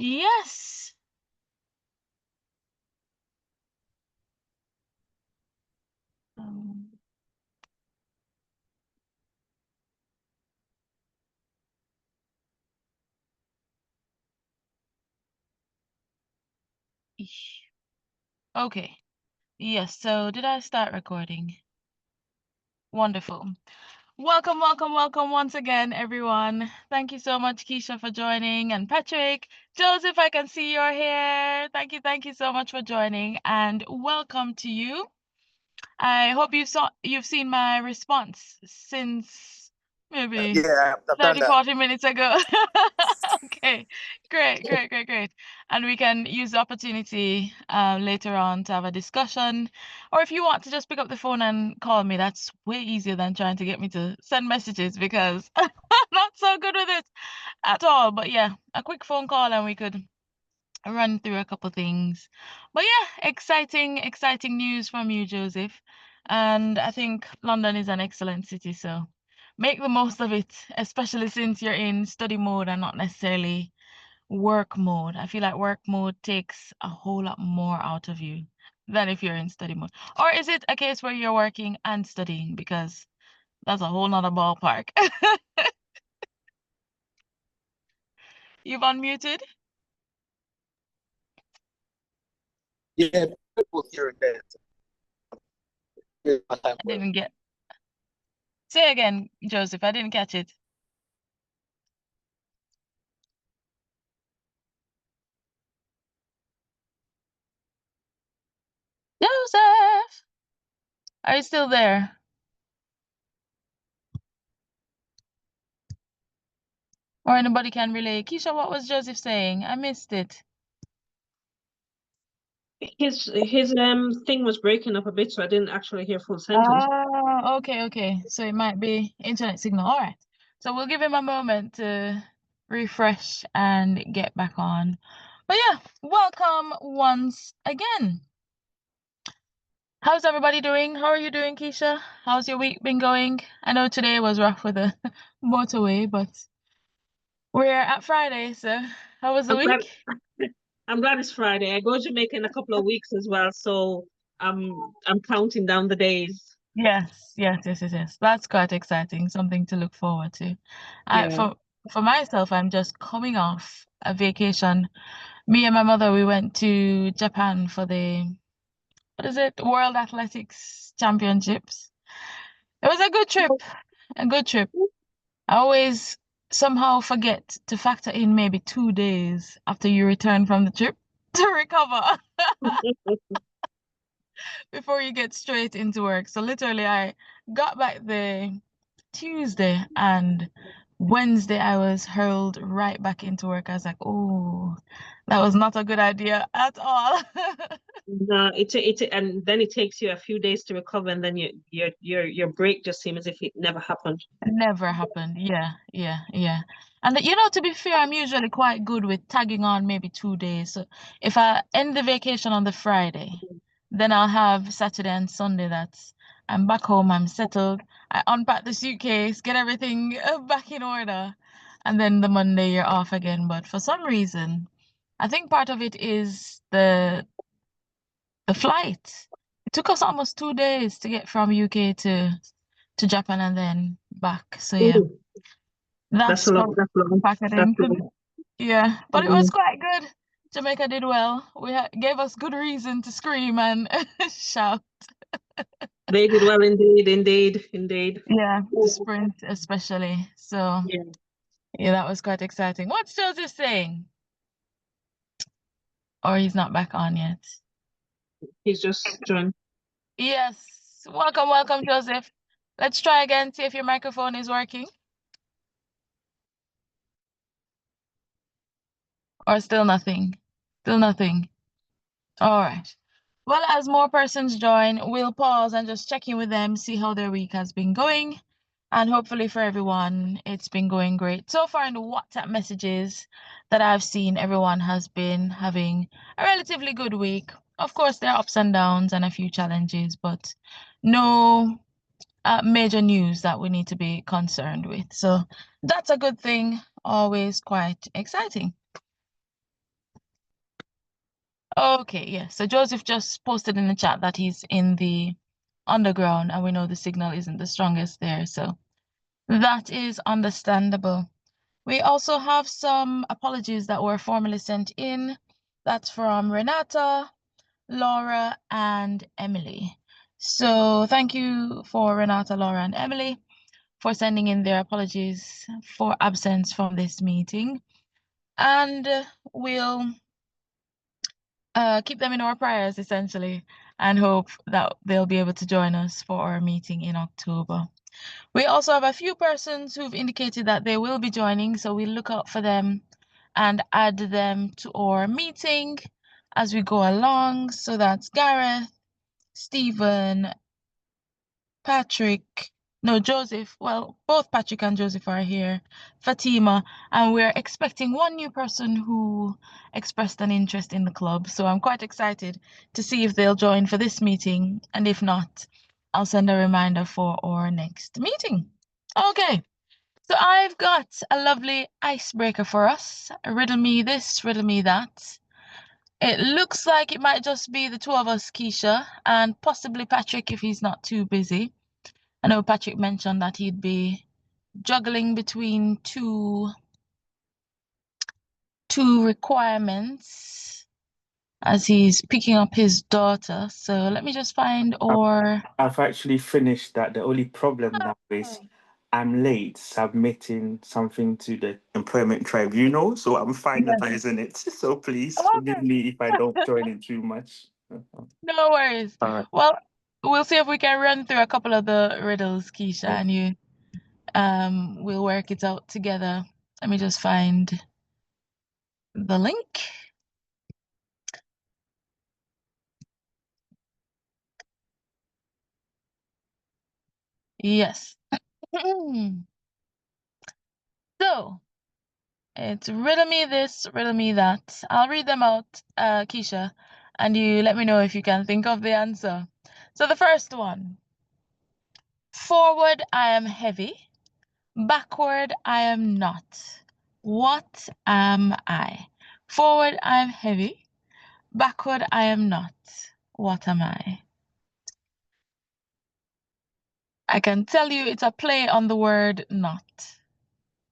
Yes. Um, eesh. Okay. Yes. So did I start recording? Wonderful. Welcome, welcome, welcome once again, everyone. Thank you so much, Keisha, for joining, and Patrick. Joseph, I can see you're here. Thank you so much for joining, and welcome to you. I hope you've seen my response since maybe Yeah, I've done 30, that. 40 minutes ago. Okay, great. And we can use the opportunity later on to have a discussion. Or if you want to just pick up the phone and call me, that's way easier than trying to get me to send messages because I'm not so good with it at all. But yeah, a quick phone call and we could run through a couple things. But yeah, exciting news from you, Joseph. And I think London is an excellent city, so make the most of it, especially since you're in study mode and not necessarily work mode. I feel like work mode takes a whole lot more out of you than if you're in study mode. Or is it a case where you're working and studying? Because that's a whole nother ballpark. You've unmuted? Yeah, people here and there. I didn't get. Say again, Joseph. I didn't catch it. Joseph, are you still there? Or anybody can relay? Keisha, what was Joseph saying? I missed it. His thing was breaking up a bit, so I didn't actually hear full sentence. Ah, okay. So it might be internet signal. All right. So we'll give him a moment to refresh and get back on. But yeah, welcome once again. How's everybody doing? How are you doing, Keisha? How's your week been going? I know today was rough with the motorway, but we're at Friday, so how was the week? I'm glad it's Friday. I go to Jamaica in a couple of weeks as well, so I'm counting down the days. Yes. That's quite exciting, something to look forward to. Yeah. For myself, I'm just coming off a vacation. Me and my mother, we went to Japan for the, what is it, World Athletics Championships. It was a good trip. I always somehow forget to factor in maybe 2 days after you return from the trip to recover before you get straight into work. So literally, I got back the Tuesday and Wednesday I was hurled right back into work. I was like, oh, that was not a good idea at all. No, and then it takes you a few days to recover, and then your break just seems as if it never happened. Never happened. Yeah. And to be fair, I'm usually quite good with tagging on maybe 2 days. So if I end the vacation on the Friday, then I'll have Saturday and Sunday that's I'm back home, I'm settled. I unpack the suitcase, get everything back in order, and then the Monday you're off again. But for some reason, I think part of it is the flight. It took us almost 2 days to get from UK to Japan and then back. So yeah, Ooh, that's that's long. factored That's into long. yeah, but it was Mm. quite good. Jamaica did well. Gave us good reason to scream and shout. They did well indeed. Yeah, the sprint especially. So Yeah. yeah, that was quite exciting. What's Joseph saying? Or he's not back on yet. He's just joined. Yes. Welcome, Joseph. Let's try again, see if your microphone is working. Or still nothing. Still nothing. All right. Well, as more persons join, we'll pause and just check in with them, see how their week has been going. And hopefully for everyone, it's been going great. So far in the WhatsApp messages that I've seen, everyone has been having a relatively good week. Of course, there are ups and downs and a few challenges, but no major news that we need to be concerned with. So that's a good thing, always quite exciting. Okay, yeah. So Joseph just posted in the chat that he's in the underground, and we know the signal isn't the strongest there, so that is understandable. We also have some apologies that were formally sent in. That's from Renata, Laura, and Emily. So thank you for Renata, Laura, and Emily for sending in their apologies for absence from this meeting. And we'll keep them in our prayers, essentially, and hope that they'll be able to join us for our meeting in October. We also have a few persons who've indicated that they will be joining, so we'll look out for them and add them to our meeting as we go along. So that's Gareth, Stephen, Patrick, no, Joseph. Well, both Patrick and Joseph are here, Fatima, and we're expecting one new person who expressed an interest in the club. So I'm quite excited to see if they'll join for this meeting. And if not, I'll send a reminder for our next meeting. Okay, so I've got a lovely icebreaker for us. Riddle me this, riddle me that. It looks like it might just be the two of us, Keisha, and possibly Patrick if he's not too busy. I know Patrick mentioned that he'd be juggling between two requirements as he's picking up his daughter. So let me just find I've actually finished that. The only problem now is I'm late submitting something to the employment tribunal, so I'm finalizing it. So please forgive Okay. me if I don't join in too much. No worries. All right. Well, we'll see if we can run through a couple of the riddles, Keisha, and you we'll work it out together. Let me just find the link. Yes. So it's riddle me this, riddle me that. I'll read them out, Keisha, and you let me know if you can think of the answer. So the first one. Forward I am heavy, backward I am not. What am I? Forward I am heavy, backward I am not. What am I? I can tell you it's a play on the word not.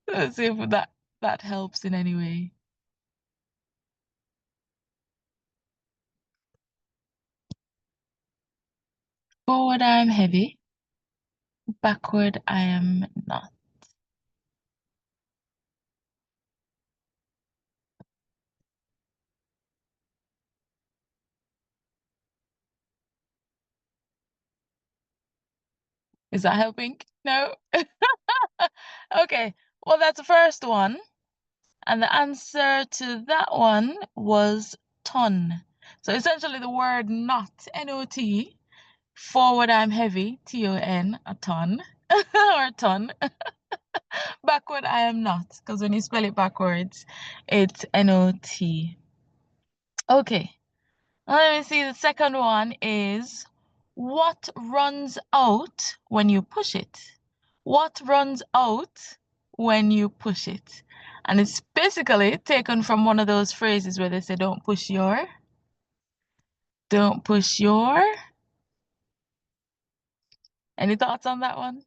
Let's see if that helps in any way. Forward I am heavy, backward I am not. Is that helping? No? Okay, well, that's the first one. And the answer to that one was ton. So essentially the word not, N-O-T, forward I'm heavy, T-O-N, a ton, or ton. Backward I am not, because when you spell it backwards, it's N-O-T. Okay, let me see, the second one is, what runs out when you push it? What runs out when you push it? And it's basically taken from one of those phrases where they say, don't push your. Any thoughts on that one?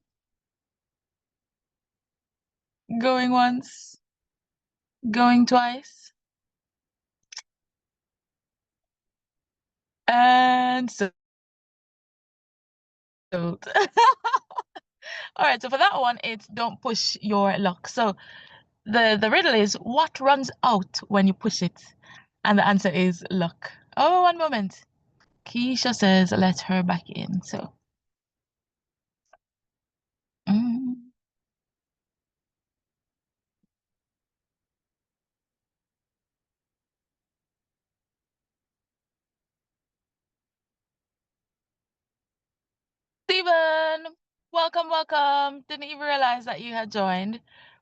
Going once, going twice. And so. All right, so for that one, it's don't push your luck. So the riddle is, what runs out when you push it? And the answer is luck. Oh, one moment. Keisha says let her back in. So Stephen, welcome. Didn't even realize that you had joined.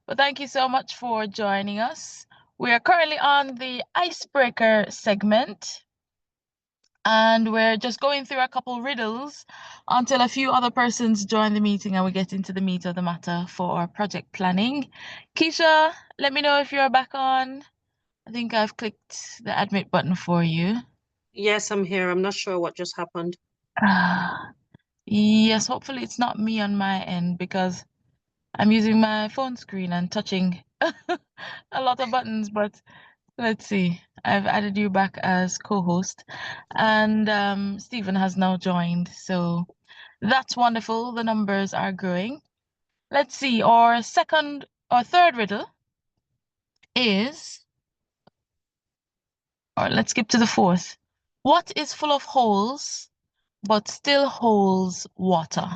But thank you so much for joining us. We are currently on the icebreaker segment. And we're just going through a couple riddles until a few other persons join the meeting and we get into the meat of the matter for our project planning. Keisha, let me know if you're back on. I think I've clicked the admit button for you. Yes, I'm here. I'm not sure what just happened. Yes, hopefully it's not me on my end because I'm using my phone screen and touching a lot of buttons, but let's see. I've added you back as co-host, and Stephen has now joined, so that's wonderful. The numbers are growing. Let's see. Our second or third riddle is, or let's skip to the fourth. What is full of holes but still holds water?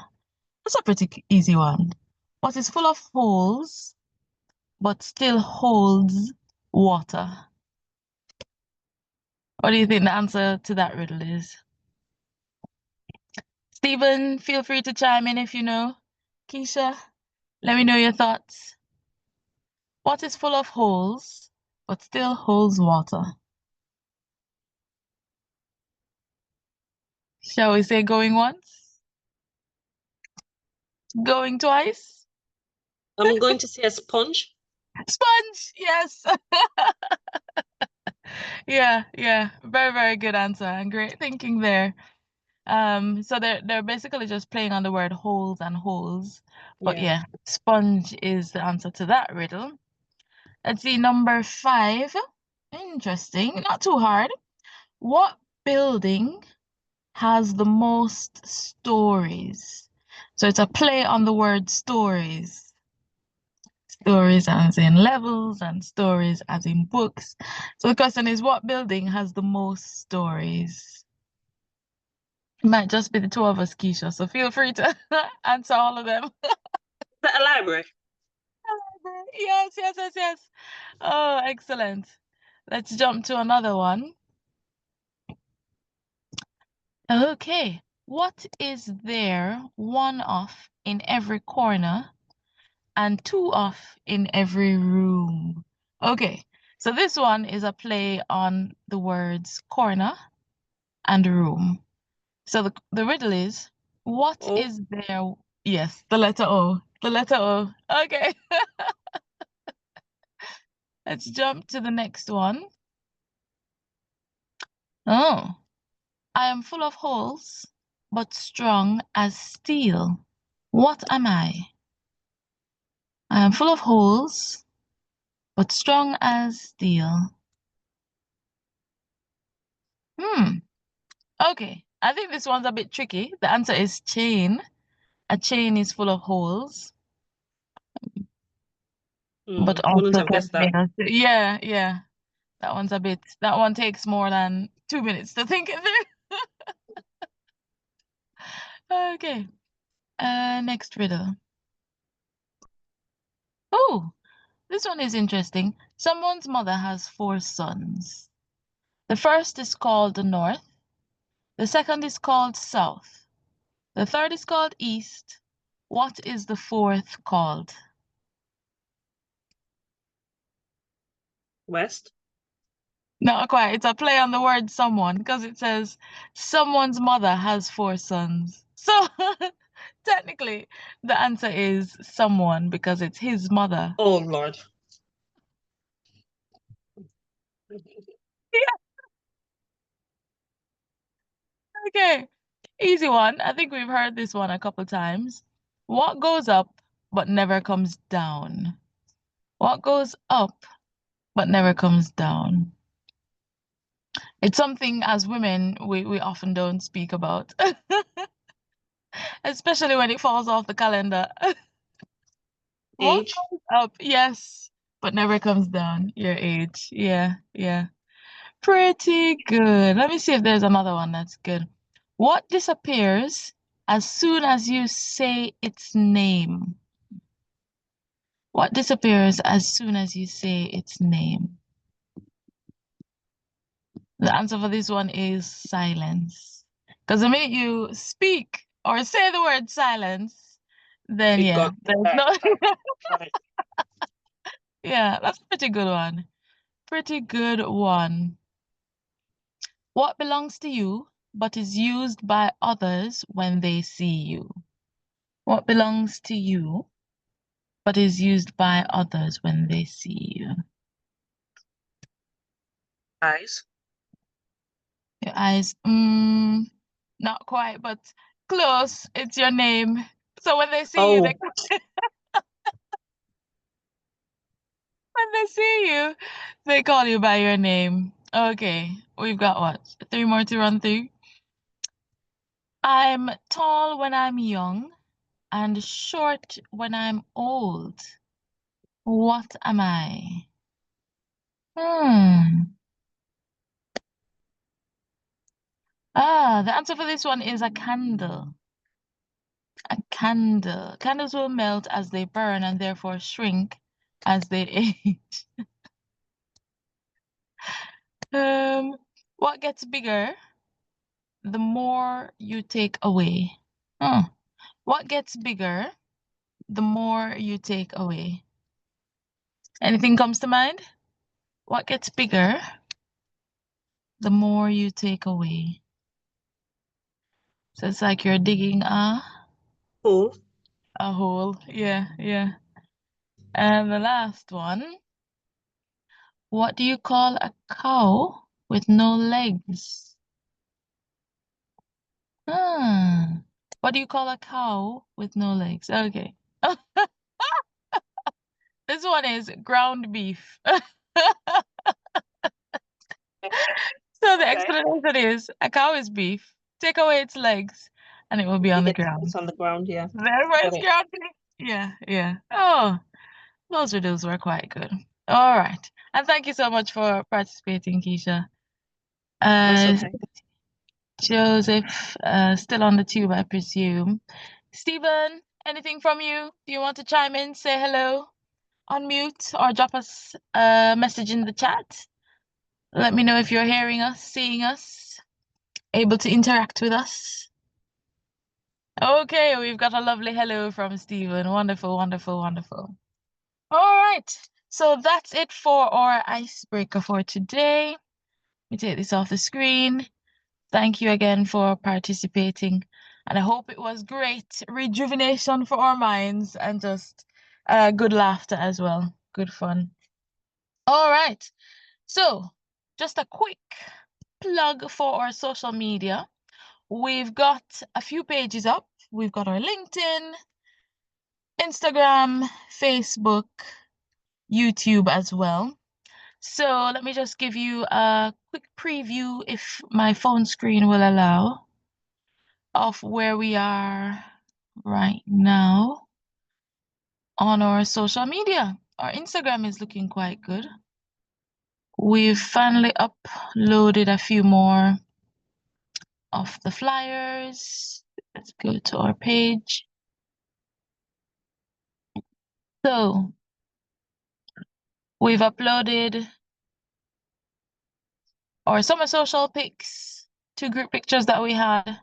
That's a pretty easy one. What is full of holes but still holds water? What do you think the answer to that riddle is? Stephen, feel free to chime in if you know. Keisha, let me know your thoughts. What is full of holes but still holds water? Shall we say going once? Going twice? I'm going to say a sponge. Sponge! Yes! Yeah. Very, very good answer and great thinking there. So they're basically just playing on the word holes and holes. But yeah, sponge is the answer to that riddle. Let's see, number 5. Interesting, not too hard. What building has the most stories? So it's a play on the word stories. Stories as in levels and stories as in books. So the question is, what building has the most stories? It might just be the two of us, Keisha, so feel free to answer all of them. A library. Yes. Oh, excellent. Let's jump to another one. Okay. What is there one off in every corner and two off in every room? Okay. So this one is a play on the words corner and room. So the riddle is, what is there? Yes, the letter O. The letter O. Okay. Let's jump to the next one. Oh, I am full of holes, but strong as steel. What am I? I am full of holes, but strong as steel. Okay. I think this one's a bit tricky. The answer is chain. A chain is full of holes, but Wouldn't also have can guessed that. yeah. That one takes more than 2 minutes to think it through. Okay. Next riddle. Oh, this one is interesting. Someone's mother has 4 sons. The first is called the North. The second is called South. The third is called East. What is the fourth called? West. Not quite. It's a play on the word someone because it says someone's mother has 4 sons. So technically, the answer is someone because it's his mother. Oh, Lord. Yeah, okay. Easy one. I think we've heard this one a couple times. What goes up but never comes down? What goes up but never comes down? It's something as women we often don't speak about, especially when it falls off the calendar. What Age. goes up, yes, but never comes down? Your age. Yeah. Pretty good. Let me see if there's another one that's good. What disappears as soon as you say its name? What disappears as soon as you say its name? The answer for this one is silence. Because the minute you speak or say the word silence, then yeah, there's no. Yeah, that's a pretty good one. Pretty good one. What belongs to you but is used by others when they see you? What belongs to you but is used by others when they see you? Eyes. Your eyes. Not quite, but close. It's your name. So when they see you, Oh, when they see you, they call you by your name. Okay, we've got what? 3 more to run through. I'm tall when I'm young and short when I'm old. What am I? The answer for this one is a candle. A candle. Candles will melt as they burn and therefore shrink as they age. What gets bigger the more you take away? What gets bigger the more you take away? Anything comes to mind? What gets bigger the more you take away? So it's like you're digging cool. a hole. Yeah, yeah. And the last one. What do you call a cow with no legs? What do you call a cow with no legs? Okay. This one is ground beef. So the Okay. explanation is a cow is beef. Take away its legs and it will be on the ground. It's on the ground, yeah. Therefore it's Got it. ground beef. Yeah, yeah. Oh, those riddles were quite good. All right. And thank you so much for participating, Keisha. That's okay. Joseph, still on the tube, I presume. Stephen, anything from you? Do you want to chime in, say hello, unmute, or drop us a message in the chat? Let me know if you're hearing us, seeing us, able to interact with us. Okay, we've got a lovely hello from Stephen. Wonderful, wonderful, wonderful. All right, so that's it for our icebreaker for today. Let me take this off the screen. Thank you again for participating. And I hope it was great rejuvenation for our minds and just good laughter as well. Good fun. All right. So just a quick plug for our social media. We've got a few pages up. We've got our LinkedIn, Instagram, Facebook, YouTube as well. So let me just give you a quick preview, if my phone screen will allow, of where we are right now on our social media. Our Instagram is looking quite good. We've finally uploaded a few more of the flyers. Let's go to our page. So we've uploaded our summer social pics, 2 group pictures that we had.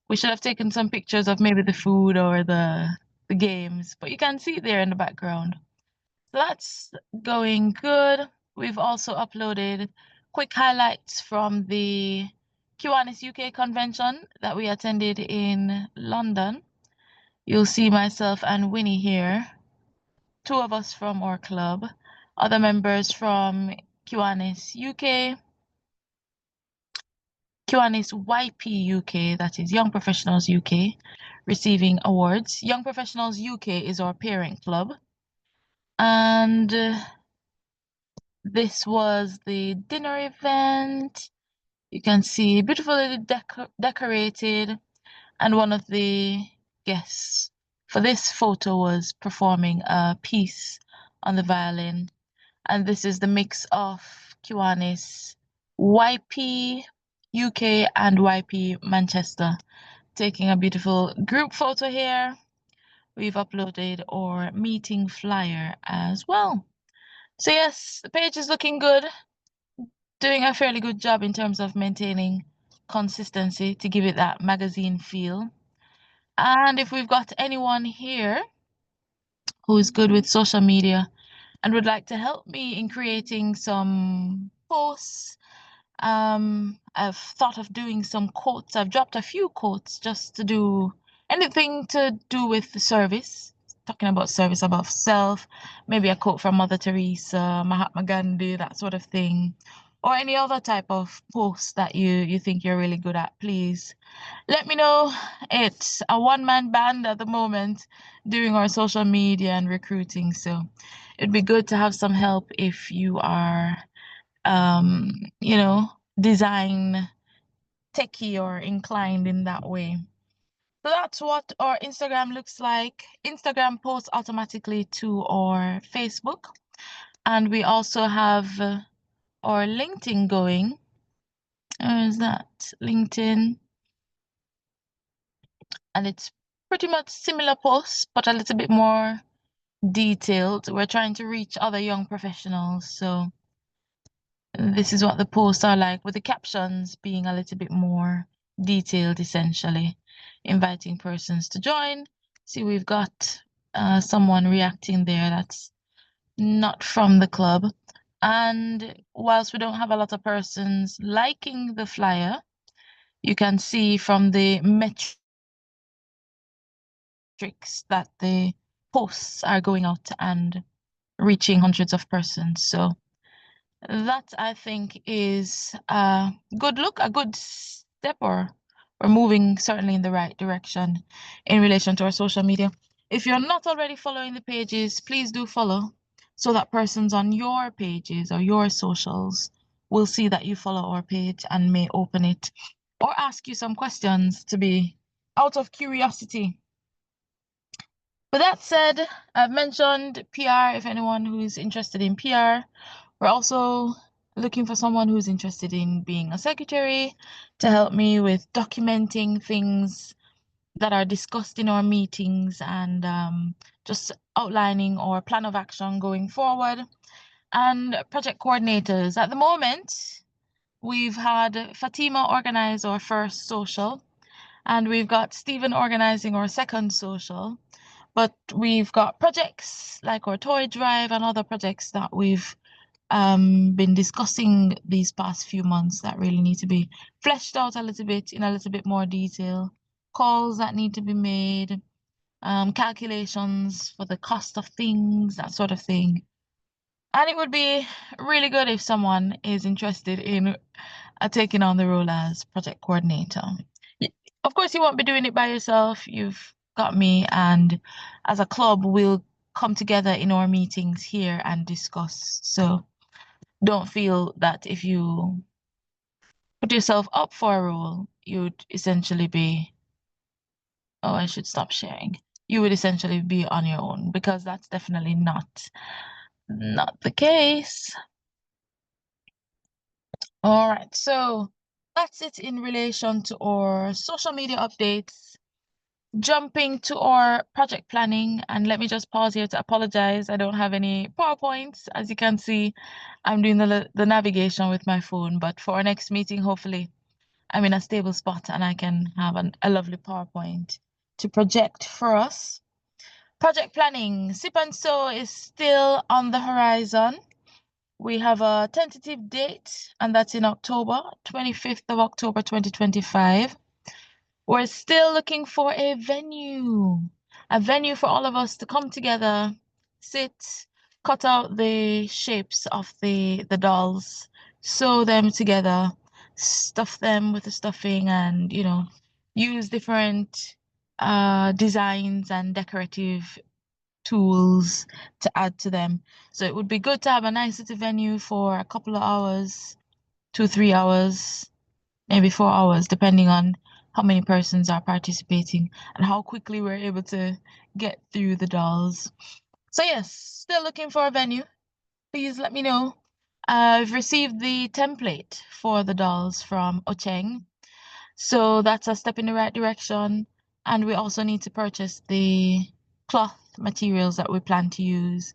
We should have taken some pictures of maybe the food or the games, but you can see it there in the background. So that's going good. We've also uploaded quick highlights from the Kiwanis UK convention that we attended in London. You'll see myself and Winnie here, 2 of us from our club, other members from Kiwanis UK, Kiwanis YP UK, that is Young Professionals UK, receiving awards. Young Professionals UK is our parent club. And this was the dinner event. You can see beautifully decorated, and one of the guests for this photo was performing a piece on the violin. And this is the mix of Kiwanis YP UK and YP Manchester, taking a beautiful group photo here. We've uploaded our meeting flyer as well. So yes, the page is looking good, doing a fairly good job in terms of maintaining consistency to give it that magazine feel. And if we've got anyone here who is good with social media and would like to help me in creating some posts, I've thought of doing some quotes. I've dropped a few quotes just to do anything to do with the service, talking about service above self, maybe a quote from Mother Teresa, Mahatma Gandhi, that sort of thing. or any other type of post that you think you're really good at, please let me know. It's a one-man band at the moment doing our social media and recruiting, so it'd be good to have some help if you are, you know, design techie or inclined in that way. So that's what our Instagram looks like. Instagram posts automatically to our Facebook, and we also have our LinkedIn going. Where is that? LinkedIn. And it's pretty much similar posts, but a little bit more detailed. We're trying to reach other young professionals, so this is what the posts are like, with the captions being a little bit more detailed, essentially, inviting persons to join. See, we've got someone reacting there that's not from the club. And whilst we don't have a lot of persons liking the flyer, you can see from the metrics that the posts are going out and reaching hundreds of persons. So that, I think, is a good look, a good step, or we're moving certainly in the right direction in relation to our social media. If you're not already following the pages, please do follow, so that persons on your pages or your socials will see that you follow our page and may open it or ask you some questions to be out of curiosity. With that said, I've mentioned PR. If anyone who's interested in PR, we're also looking for someone who's interested in being a secretary to help me with documenting things that are discussed in our meetings and just outlining our plan of action going forward. And project coordinators. At the moment, we've had Fatima organize our first social, and we've got Stephen organizing our second social. But we've got projects like our toy drive and other projects that we've been discussing these past few months that really need to be fleshed out a little bit in a little bit more detail. Calls that need to be made, calculations for the cost of things, that sort of thing. And it would be really good if someone is interested in taking on the role as project coordinator. Of course, you won't be doing it by yourself. You've got me, and as a club, we'll come together in our meetings here and discuss. So don't feel that if you put yourself up for a role, you'd essentially be, oh, I should stop sharing. You would essentially be on your own, because that's definitely not the case. All right, so that's it in relation to our social media updates. Jumping to our project planning, and let me just pause here to apologize. I don't have any PowerPoints. As you can see, I'm doing the navigation with my phone, but for our next meeting, hopefully I'm in a stable spot and I can have a lovely PowerPoint to project for us. Project planning, Sip and Sew is still on the horizon. We have a tentative date, and that's in October, 25th of October, 2025. We're still looking for a venue for all of us to come together, sit, cut out the shapes of the dolls, sew them together, stuff them with the stuffing, and, you know, use different designs and decorative tools to add to them. So it would be good to have a nice little venue for a couple of hours, 2-3 hours, maybe 4 hours, depending on how many persons are participating and how quickly we're able to get through the dolls. So yes, still looking for a venue. Please let me know. I've received the template for the dolls from Ocheng, so that's a step in the right direction. And we also need to purchase the cloth materials that we plan to use.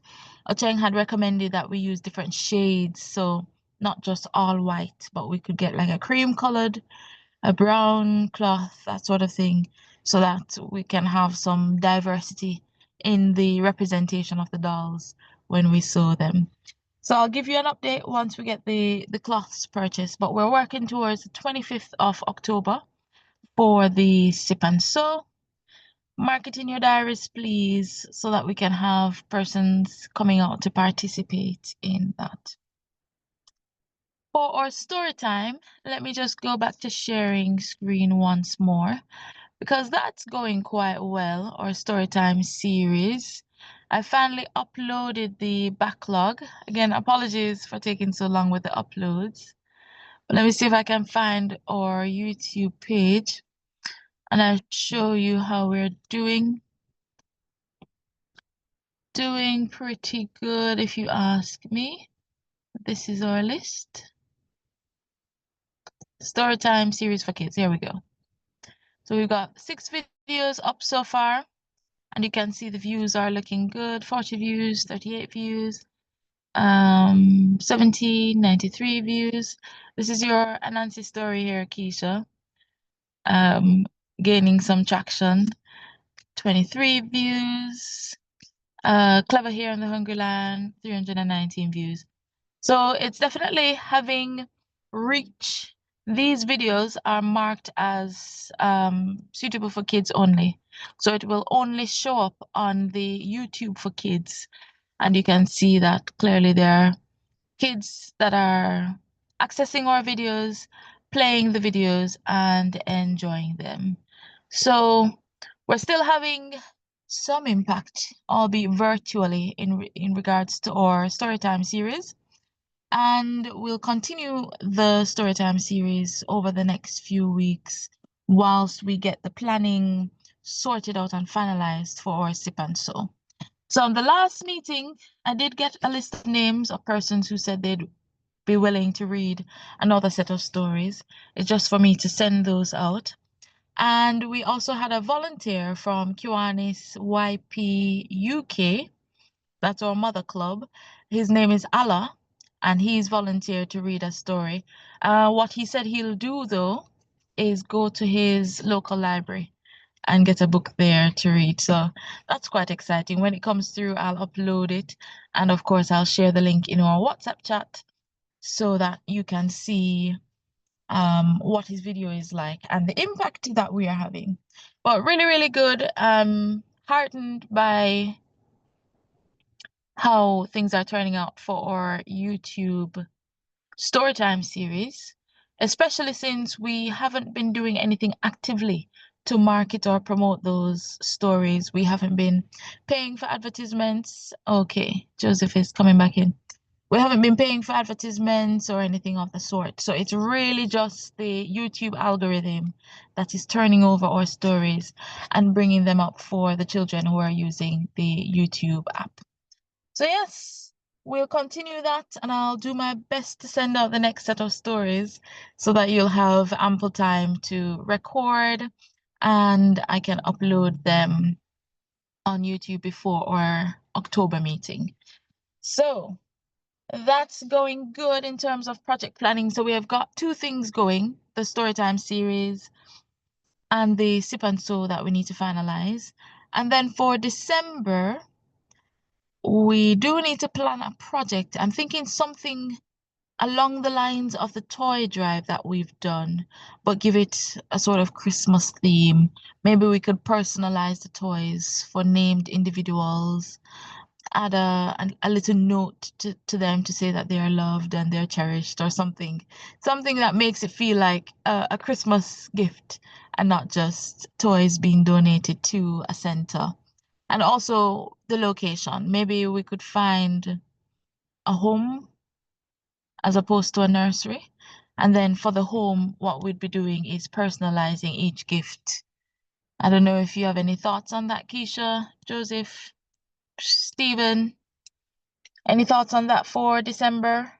Ocheng had recommended that we use different shades, so not just all white, but we could get like a cream colored, a brown cloth, that sort of thing, so that we can have some diversity in the representation of the dolls when we sew them. So I'll give you an update once we get the cloths purchased, but we're working towards the 25th of October for the Sip and Sew. Mark it in your diaries, please, so that we can have persons coming out to participate in that. For our story time, let me just go back to sharing screen once more, because that's going quite well, our story time series. I finally uploaded the backlog. Again, apologies for taking so long with the uploads. But let me see if I can find our YouTube page and I'll show you how we're doing. Doing pretty good if you ask me. This is our list. Storytime series for kids. Here we go. So we've got 6 videos up so far, and you can see the views are looking good. 40 views, 38 views, 70, 93 views. This is your Anansi story here, Keisha. Gaining some traction. 23 views. Clever here in the Hungry Land, 319 views. So it's definitely having reach. These videos are marked as suitable for kids only. So it will only show up on the YouTube for kids. And you can see that clearly there are kids that are accessing our videos, playing the videos, and enjoying them. So we're still having some impact, albeit virtually, in regards to our Storytime series. And we'll continue the Storytime series over the next few weeks whilst we get the planning sorted out and finalized for our Sip and Sew. So in the last meeting, I did get a list of names of persons who said they'd be willing to read another set of stories. It's just for me to send those out. And we also had a volunteer from Kiwanis YP UK. That's our mother club. His name is Allah, and he's volunteered to read a story. What he said he'll do, though, is go to his local library and get a book there to read. So that's quite exciting. When it comes through, I'll upload it. And of course, I'll share the link in our WhatsApp chat so that you can see what his video is like and the impact that we are having. But really, really good. Heartened by how things are turning out for our YouTube Storytime series, especially since we haven't been doing anything actively to market or promote those stories. We haven't been paying for advertisements. Okay, Joseph is coming back in. We haven't been paying for advertisements or anything of the sort. So it's really just the YouTube algorithm that is turning over our stories and bringing them up for the children who are using the YouTube app. So yes, we'll continue that, and I'll do my best to send out the next set of stories so that you'll have ample time to record and I can upload them on YouTube before our October meeting. So that's going good in terms of project planning. So we have got 2 things going, the Storytime series and the Sip and Sew that we need to finalize. And then for December, we do need to plan a project. I'm thinking something along the lines of the toy drive that we've done, but give it a sort of Christmas theme. Maybe we could personalize the toys for named individuals, add a little note to them to say that they are loved and they're cherished or something. Something that makes it feel like a Christmas gift and not just toys being donated to a center. And also the location. Maybe we could find a home as opposed to a nursery. And then for the home, what we'd be doing is personalizing each gift. I don't know if you have any thoughts on that, Keisha, Joseph, Stephen. Any thoughts on that for December?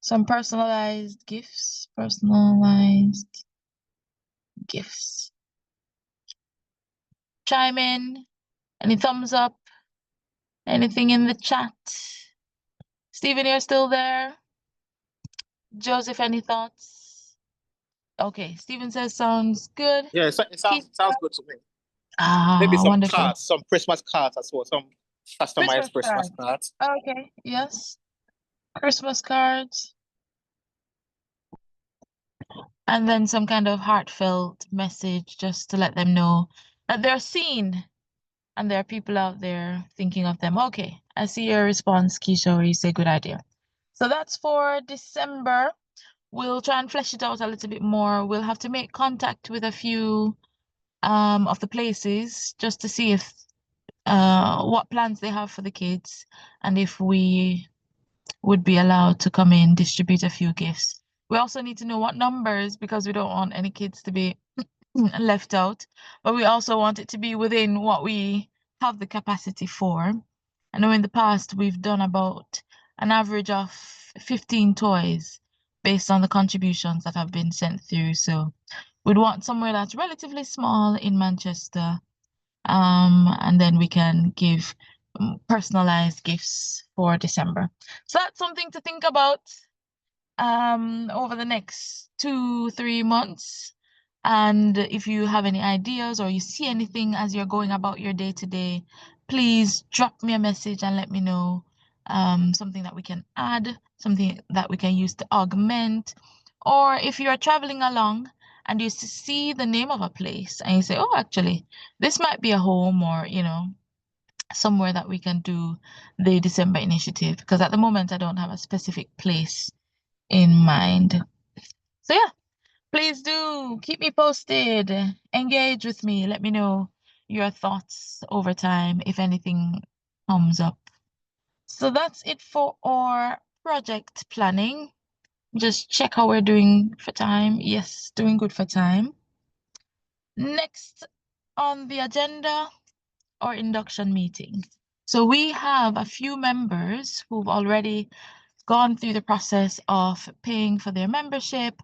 Some personalized gifts. Chime in. Any thumbs up? Anything in the chat? Stephen, you're still there? Joseph, any thoughts? Okay, Stephen says sounds good. Yeah, it sounds good to me. Maybe Ah, some wonderful. cards, some Christmas cards as well, some customized Christmas cards. Okay, yes. Christmas cards. And then some kind of heartfelt message just to let them know that they're seen and there are people out there thinking of them. Okay, I see your response, Keisha, where you say good idea. So that's for December. We'll try and flesh it out a little bit more. We'll have to make contact with a few of the places just to see if what plans they have for the kids and if we would be allowed to come in, distribute a few gifts. We also need to know what numbers because we don't want any kids to be left out, but we also want it to be within what we have the capacity for. I know in the past we've done about an average of 15 toys based on the contributions that have been sent through. So we'd want somewhere that's relatively small in Manchester, and then we can give personalized gifts for December. So that's something to think about over the next 2-3 months. And if you have any ideas or you see anything as you're going about your day to day, please drop me a message and let me know something that we can add, something that we can use to augment. Or if you are traveling along and you see the name of a place and you say, oh, actually, this might be a home or, somewhere that we can do the December initiative. Because at the moment, I don't have a specific place in mind. So yeah, please do keep me posted, engage with me, let me know your thoughts over time if anything comes up. So that's it for our project planning. Just check how we're doing for time. Yes, doing good for time. Next on the agenda, our induction meeting. So we have a few members who've already gone through the process of paying for their membership.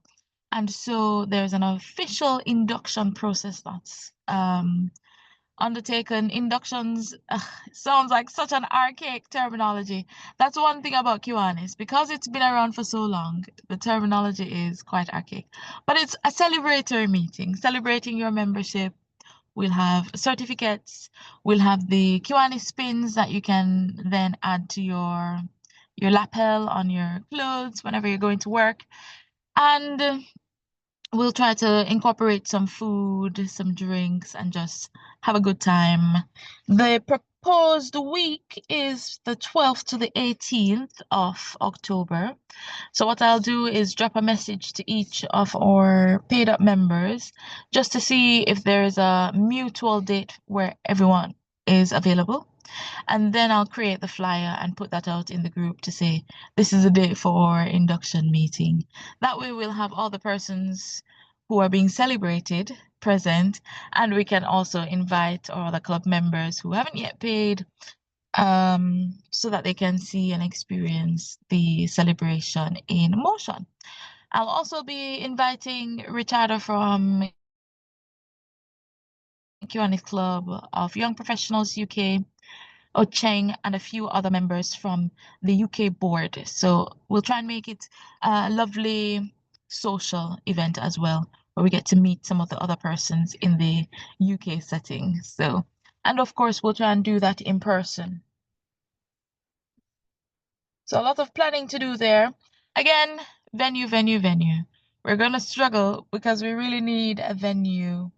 And so there's an official induction process that's undertaken. Inductions sounds like such an archaic terminology. That's one thing about Kiwanis. Because it's been around for so long, the terminology is quite archaic. But it's a celebratory meeting, celebrating your membership. We'll have certificates. We'll have the Kiwanis spins that you can then add to your lapel on your clothes whenever you're going to work. And we'll try to incorporate some food, some drinks, and just have a good time. The proposed week is the 12th to the 18th of October. So what I'll do is drop a message to each of our paid up members just to see if there is a mutual date where everyone is available. And then I'll create the flyer and put that out in the group to say, this is a date for our induction meeting. That way we'll have all the persons who are being celebrated present, and we can also invite all the club members who haven't yet paid, so that they can see and experience the celebration in motion. I'll also be inviting Richardo from Kiwanis Club of Young Professionals UK, Ocheng, and a few other members from the UK board. So we'll try and make it a lovely social event as well, where we get to meet some of the other persons in the UK setting. So, and of course, we'll try and do that in person. So a lot of planning to do there. Again, venue. We're gonna struggle because we really need a venue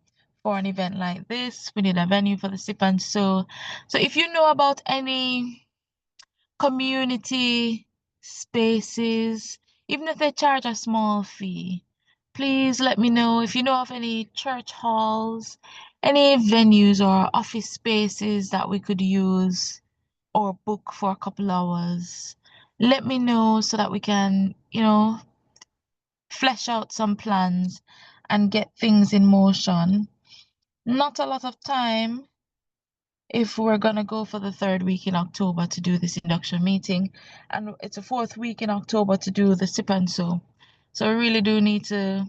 for an event like this. We need a venue for the sip and sew. So if you know about any community spaces, even if they charge a small fee, please let me know. If you know of any church halls, any venues or office spaces that we could use or book for a couple hours, let me know so that we can, flesh out some plans and get things in motion. Not a lot of time if we're going to go for the 3rd week in October to do this induction meeting, and it's a 4th week in October to do the sip and sew. So we really do need to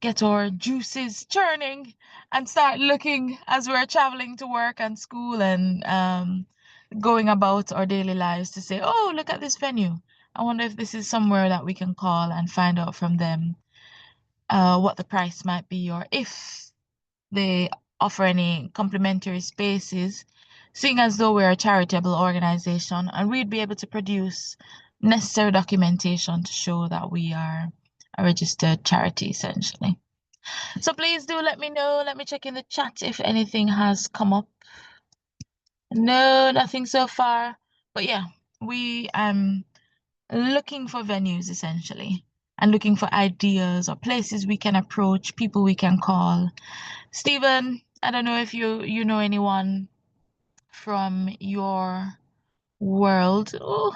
get our juices churning and start looking as we're traveling to work and school and going about our daily lives to say, oh, look at this venue. I wonder if this is somewhere that we can call and find out from them what the price might be, or if they offer any complimentary spaces, seeing as though we're a charitable organization, and we'd be able to produce necessary documentation to show that we are a registered charity, essentially. So please do let me know. Let me check in the chat if anything has come up. No, nothing so far. But yeah, we looking for venues essentially and looking for ideas or places we can approach, people we can call. Stephen, I don't know if you know anyone from your world. Oh,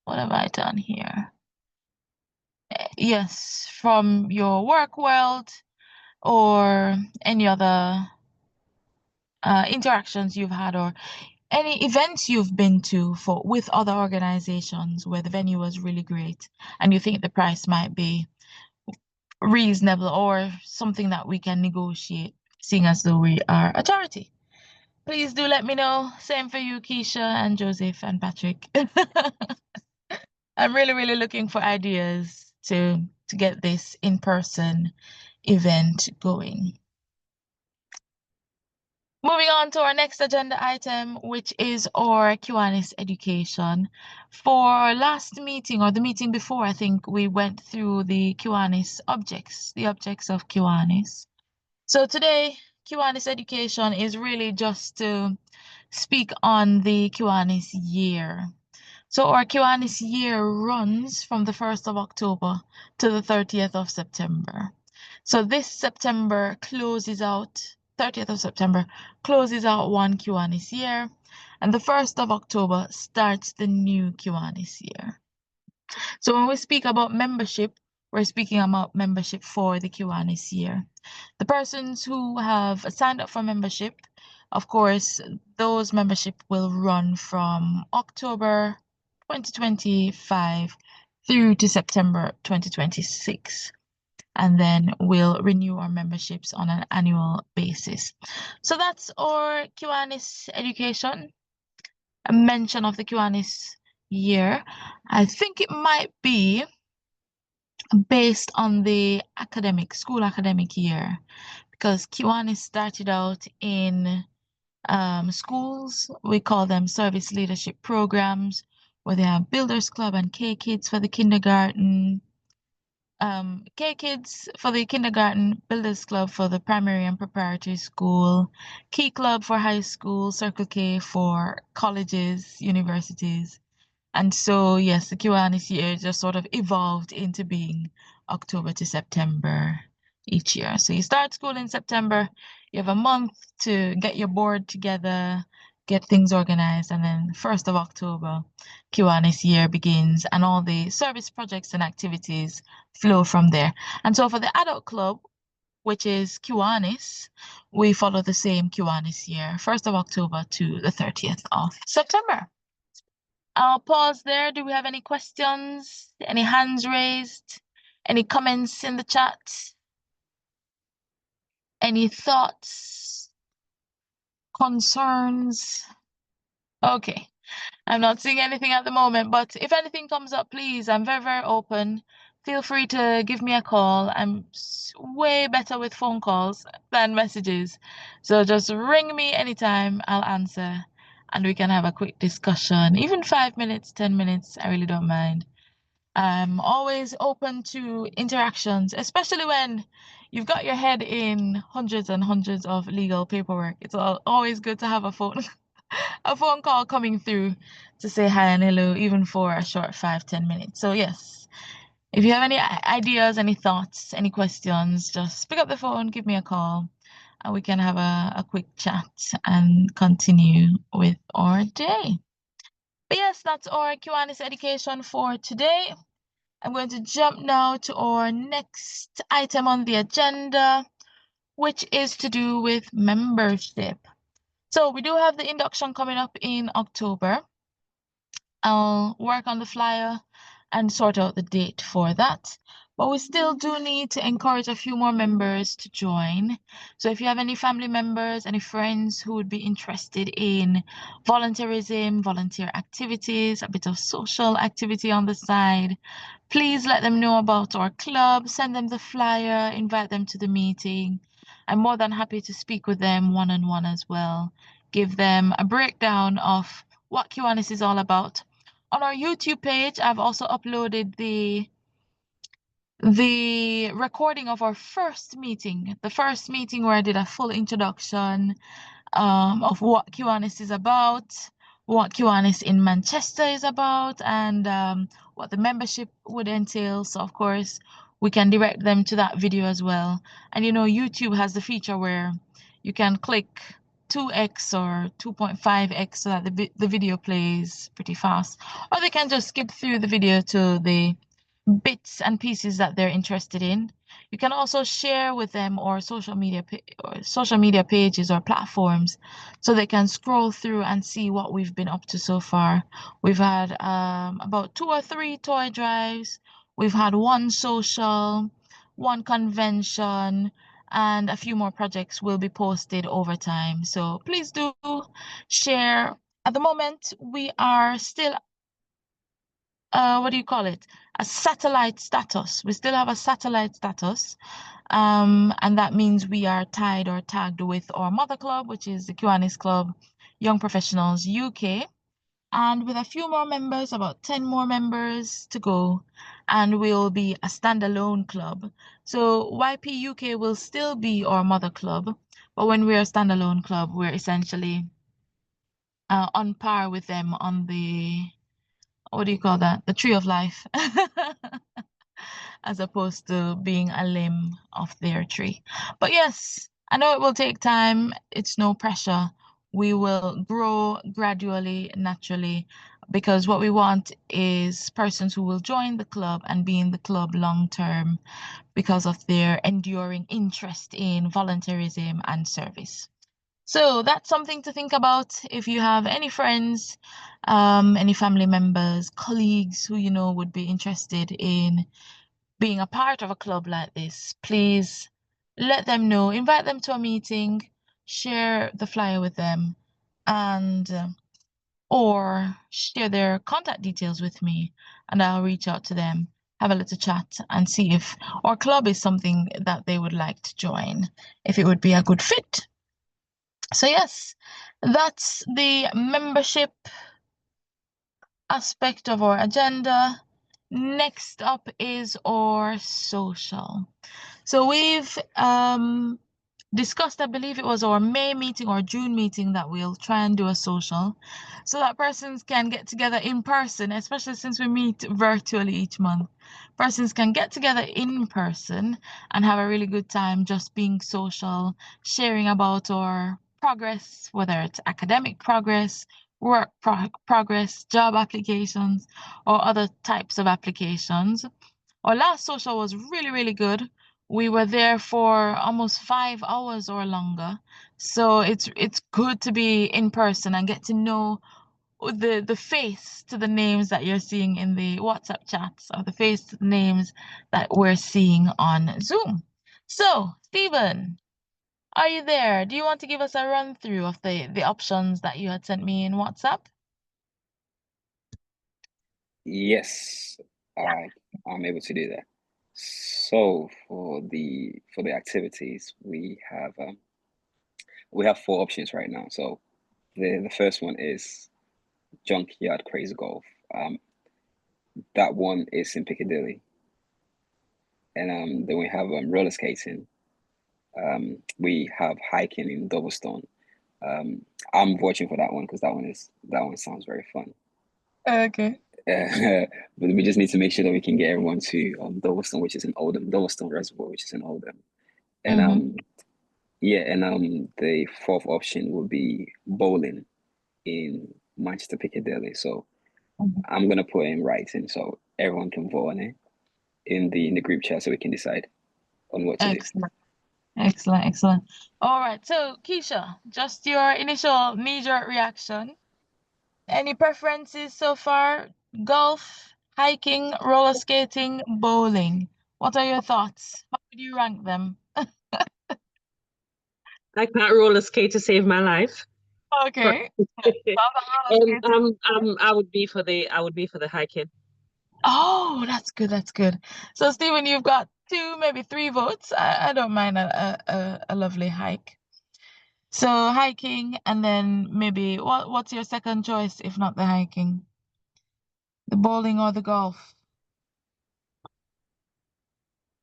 what have I done here? Yes, from your work world or any other interactions you've had or any events you've been to for with other organizations where the venue was really great and you think the price might be reasonable or something that we can negotiate, seeing as though we are a charity. Please do let me know. Same for you, Keisha and Joseph and Patrick. I'm really looking for ideas to get this in-person event going. Moving on to our next agenda item, which is our Kiwanis education. For last meeting or the meeting before, I think we went through the Kiwanis objects, the objects of Kiwanis. So today, Kiwanis education is really just to speak on the Kiwanis year. So our Kiwanis year runs from the 1st of October to the 30th of September. So this September closes out, 30th of September closes out one Kiwanis year, and the 1st of October starts the new Kiwanis year. So when we speak about membership, we're speaking about membership for the Kiwanis year. The persons who have signed up for membership, of course, those membership will run from October 2025 through to September 2026. And then we'll renew our memberships on an annual basis. So that's our Kiwanis education, a mention of the Kiwanis year. I think it might be based on the school academic year, because Kiwanis started out in schools. We call them service leadership programs, where they have Builders Club and K-Kids for the kindergarten, K-Kids for the kindergarten, Builders Club for the primary and preparatory school, Key Club for high school, Circle K for colleges, universities. And so, yes, the Kiwanis year just sort of evolved into being October to September each year. So you start school in September, you have a month to get your board together, get things organized, and then 1st of October, Kiwanis year begins, and all the service projects and activities flow from there. And so for the adult club, which is Kiwanis, we follow the same Kiwanis year, 1st of October to the 30th of September. I'll pause there. Do we have any questions? Any hands raised? Any comments in the chat? Any thoughts? Concerns? Okay. I'm not seeing anything at the moment, but if anything comes up, please, I'm very open. Feel free to give me a call. I'm way better with phone calls than messages. So just ring me anytime, I'll answer. And we can have a quick discussion, even 5 minutes, 10 minutes, I really don't mind. I'm always open to interactions, especially when you've got your head in hundreds and hundreds of legal paperwork. It's always good to have a phone a phone call coming through to say hi and hello, even for a short 5-10 minutes. So yes, if you have any ideas, any thoughts, any questions, just pick up the phone, give me a call, and we can have a quick chat and continue with our day. But yes, that's our Kiwanis education for today. I'm going to jump now to our next item on the agenda, which is to do with membership. So we do have the induction coming up in October. I'll work on the flyer and sort out the date for that. But we still do need to encourage a few more members to join. So if you have any family members, any friends who would be interested in volunteerism, volunteer activities, a bit of social activity on the side, please let them know about our club, send them the flyer, invite them to the meeting. I'm more than happy to speak with them one-on-one as well, give them a breakdown of what Kiwanis is all about. On our YouTube page, I've also uploaded the recording of our first meeting, the first meeting where I did a full introduction of what Kiwanis is about, what Kiwanis in Manchester is about, and what the membership would entail. So of course, we can direct them to that video as well. And YouTube has the feature where you can click 2x or 2.5x so that the video plays pretty fast, or they can just skip through the video to the bits and pieces that they're interested in. You can also share with them or social media pages or platforms so they can scroll through and see what we've been up to so far. We've had about 2 or 3 toy drives. We've had 1 social, 1 convention, and a few more projects will be posted over time. So please do share. At the moment, we are still what do you call it? A satellite status. We still have a satellite status. And that means we are tied or tagged with our mother club, which is the Kiwanis Club Young Professionals UK. And with a few more members, about 10 more members to go, and we'll be a standalone club. So YP UK will still be our mother club, but when we're a standalone club, we're essentially on par with them on the, what do you call that? The tree of life, as opposed to being a limb of their tree. But yes, I know it will take time. It's no pressure. We will grow gradually, naturally, because what we want is persons who will join the club and be in the club long term because of their enduring interest in volunteerism and service. So that's something to think about. If you have any friends, any family members, colleagues who would be interested in being a part of a club like this, please let them know. Invite them to a meeting, share the flyer with them, and or share their contact details with me, and I'll reach out to them, have a little chat, and see if our club is something that they would like to join, if it would be a good fit. So yes, that's the membership aspect of our agenda. Next up is our social. So we've discussed, I believe it was our May meeting or June meeting, that we'll try and do a social so that persons can get together in person, especially since we meet virtually each month. Persons can get together in person and have a really good time just being social, sharing about our progress, whether it's academic progress, work progress, job applications, or other types of applications. Our last social was really, really good. We were there for almost 5 hours or longer. So it's good to be in person and get to know the face to the names that you're seeing in the WhatsApp chats, or the face to the names that we're seeing on Zoom. So, Stephen, are you there? Do you want to give us a run through of the options that you had sent me in WhatsApp? Yes, I'm able to do that. So for the activities, we have 4 options right now. So the first one is Junkyard Crazy Golf. That one is in Piccadilly. And then we have roller skating. We have hiking in Doublestone. I'm watching for that one because that one sounds very fun. Okay. But we just need to make sure that we can get everyone to Doublestone, which is in Oldham, Doublestone Reservoir, which is in Oldham. And the 4th option will be bowling in Manchester Piccadilly. So I'm gonna put it in writing so everyone can vote on it in the group chat so we can decide on what to do. Excellent. All right, so Keisha, just your initial knee-jerk reaction. Any preferences so far? Golf, hiking, roller skating, bowling. What are your thoughts? How would you rank them? I can't roller skate to save my life. Okay. I would be for the hiking. Oh, that's good. So Stephen, you've got 2, maybe 3 votes. I don't mind a lovely hike. So hiking, and then maybe what's your second choice if not the hiking? The bowling or the golf?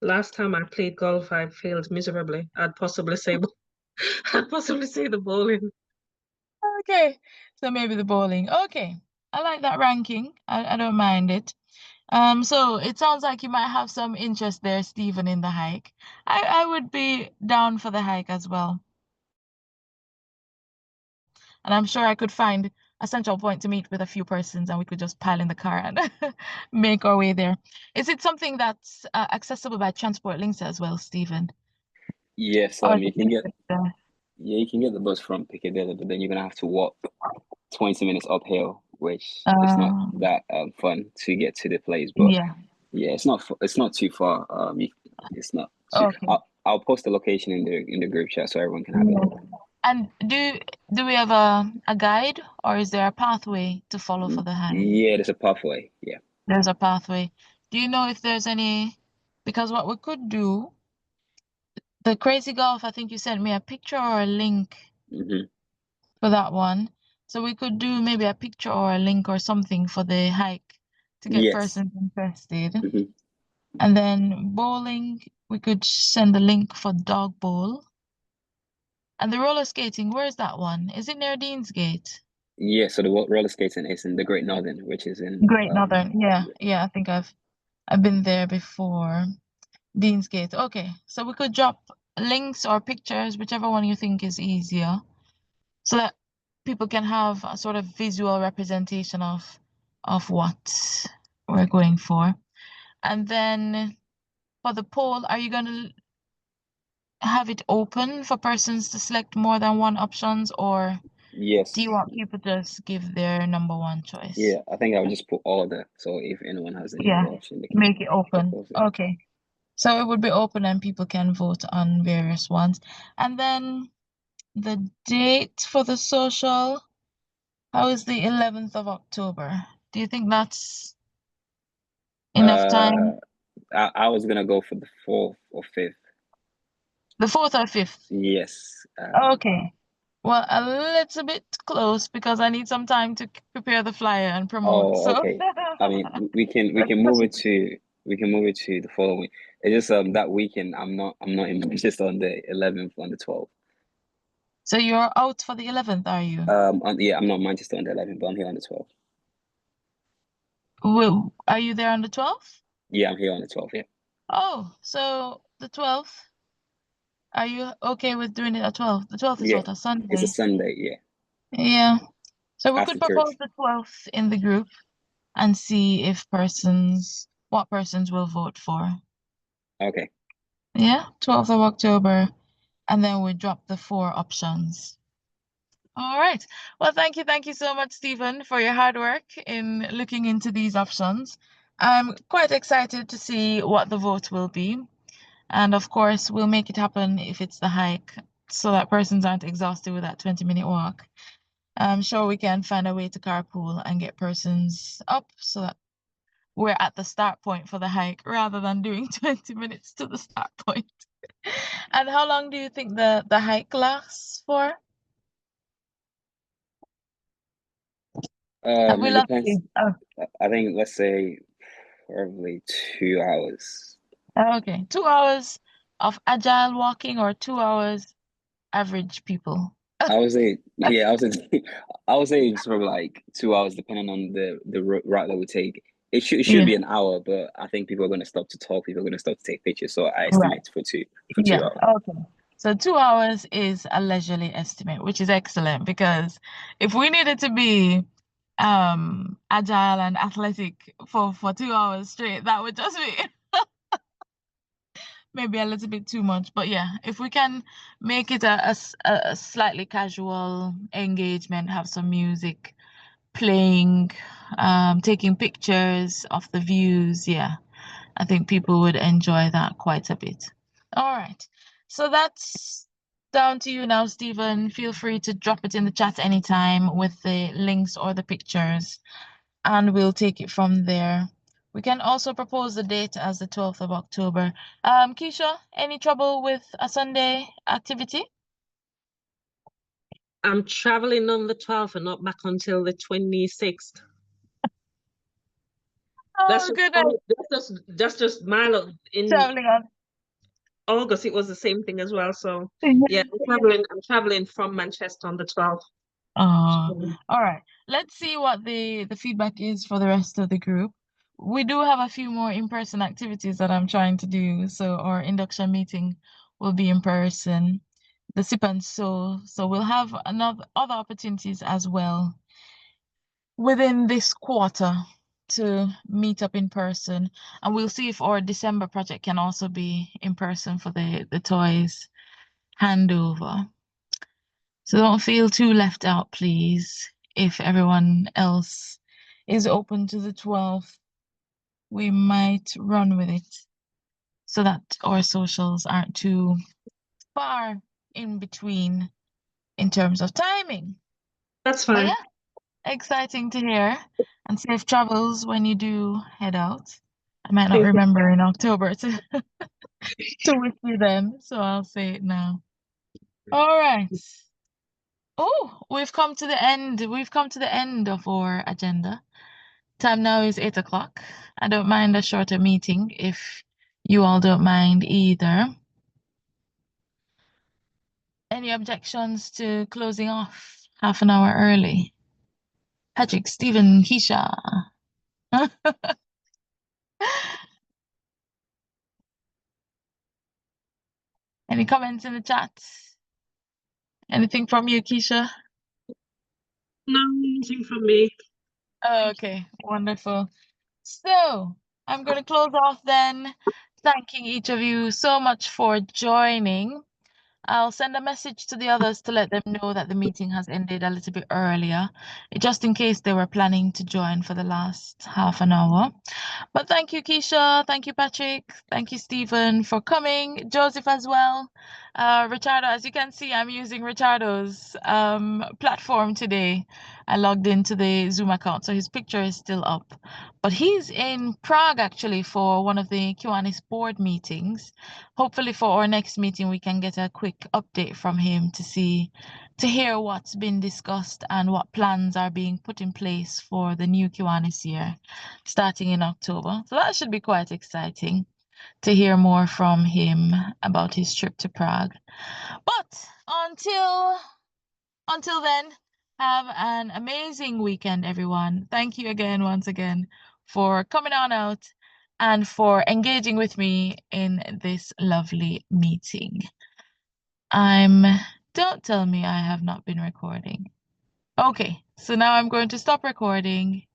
Last time I played golf, I failed miserably. I'd possibly say the bowling. Okay. So maybe the bowling. Okay, I like that ranking. I don't mind it. So it sounds like you might have some interest there, Stephen, in the hike. I would be down for the hike as well. And I'm sure I could find a central point to meet with a few persons and we could just pile in the car and make our way there. Is it something that's accessible by transport links as well, Stephen? Yes, Or is you it can get limited there? you can get the bus from Piccadilly, but then you're gonna have to walk 20 minutes uphill, which is not that fun to get to the place. But Yeah. yeah, it's not too far. It's not too. Okay. I'll post the location in the group chat so everyone can have a Yeah. look. And do we have a guide or is there a pathway to follow for the hike? Yeah, there's a pathway. Yeah. There's a pathway. Do you know if there's any? Because what we could do, the Crazy Golf, I think you sent me a picture or a link Mm-hmm. for that one. So we could do maybe a picture or a link or something for the hike to get Yes. persons interested. Mm-hmm. And then bowling, we could send the link for dog bowl. And the roller skating, where is that one? Is it near Deansgate? Yeah, so the roller skating is in the Great Northern, which is in Great Northern. Yeah, I think I've been there before. Deansgate. Okay, so we could drop links or pictures, whichever one you think is easier, so that people can have a sort of visual representation of what we're going for. And then for the poll, are you going to have it open for persons to select more than one options, or Yes. do you want people to just give their number one choice? Yeah, I think I'll just put order. So if anyone has any other option, they can Make it open. propose it. Okay. So it would be open and people can vote on various ones. And then the date for the social, how is the 11th of October? Do you think that's enough time? I was gonna go for the 4th or 5th. The 4th or 5th? Yes. Okay. Well, a little bit close because I need some time to prepare the flyer and promote. Oh, So okay. I mean, we can move it to the following. It's just that weekend I'm not in Manchester on the 11th, on the 12th. So you're out for the 11th, are you? Yeah, I'm not in Manchester on the 11th, but I'm here on the 12th. Well, are you there on the 12th? Yeah, I'm here on the 12th, yeah. Oh, so the 12th. Are you okay with doing it at 12? The 12th is Yeah, what, a Sunday? it's a Sunday, yeah. Yeah. So we After could propose church. the 12th in the group and see if what persons will vote for. Okay. Yeah, 12th of October. And then we drop the 4 options. All right. Well, thank you so much, Stephen, for your hard work in looking into these options. I'm quite excited to see what the vote will be. And of course, we'll make it happen if it's the hike so that persons aren't exhausted with that 20-minute walk. I'm sure we can find a way to carpool and get persons up so that we're at the start point for the hike rather than doing 20 minutes to the start point. And how long do you think the hike lasts for? It depends. I think, let's say probably 2 hours. Okay, 2 hours of agile walking or 2 hours average people? I would say, yeah, I would say it's probably like 2 hours, depending on the route that we take. It should be an hour, but I think people are going to stop to talk. People are going to stop to take pictures. So I estimate for 2 hours. Okay. So 2 hours is a leisurely estimate, which is excellent because if we needed to be agile and athletic for 2 hours straight, that would just be maybe a little bit too much. But yeah, if we can make it a slightly casual engagement, have some music playing, taking pictures of the views, yeah, I think people would enjoy that quite a bit. All right, so that's down to you now, Stephen. Feel free to drop it in the chat anytime with the links or the pictures, and we'll take it from there. We can also propose the date as the 12th of October. Keisha, any trouble with a Sunday activity? I'm traveling on the 12th and not back until the 26th. Oh, goodness. That's just my luck. In Traveling on. August, it was the same thing as well. So yeah, I'm traveling from Manchester on the 12th. All right. Let's see what the feedback is for the rest of the group. We do have a few more in-person activities that I'm trying to do. So our induction meeting will be in person. The sip and so we'll have other opportunities as well within this quarter to meet up in person, and we'll see if our December project can also be in person for the toys handover. So don't feel too left out, please. If everyone else is open to the 12th, we might run with it so that our socials aren't too far in between in terms of timing. That's But fine. yeah, exciting to hear, and safe travels when you do head out. I might not Thank you. remember in October to to wish you then, so I'll say it now. All right. Oh, we've come to the end. We've come to the end of our agenda. Time now is 8 o'clock. I don't mind a shorter meeting if you all don't mind either. Any objections to closing off half an hour early? Patrick, Stephen, Keisha. Any comments in the chat? Anything from you, Keisha? No, nothing from me. Okay, wonderful. So I'm going to close off then, thanking each of you so much for joining. I'll send a message to the others to let them know that the meeting has ended a little bit earlier, just in case they were planning to join for the last half an hour. But thank you, Keisha. Thank you, Patrick. Thank you, Stephen, for coming. Joseph as well. Richardo, as you can see, I'm using Richardo's platform today. I logged into the Zoom account, so his picture is still up. But he's in Prague, actually, for one of the Kiwanis board meetings. Hopefully for our next meeting, we can get a quick update from him to hear what's been discussed and what plans are being put in place for the new Kiwanis year, starting in October. So that should be quite exciting to hear more from him about his trip to Prague. But until then, have an amazing weekend, everyone. Thank you again, once again, for coming on out and for engaging with me in this lovely meeting. Don't tell me I have not been recording. Okay, so now I'm going to stop recording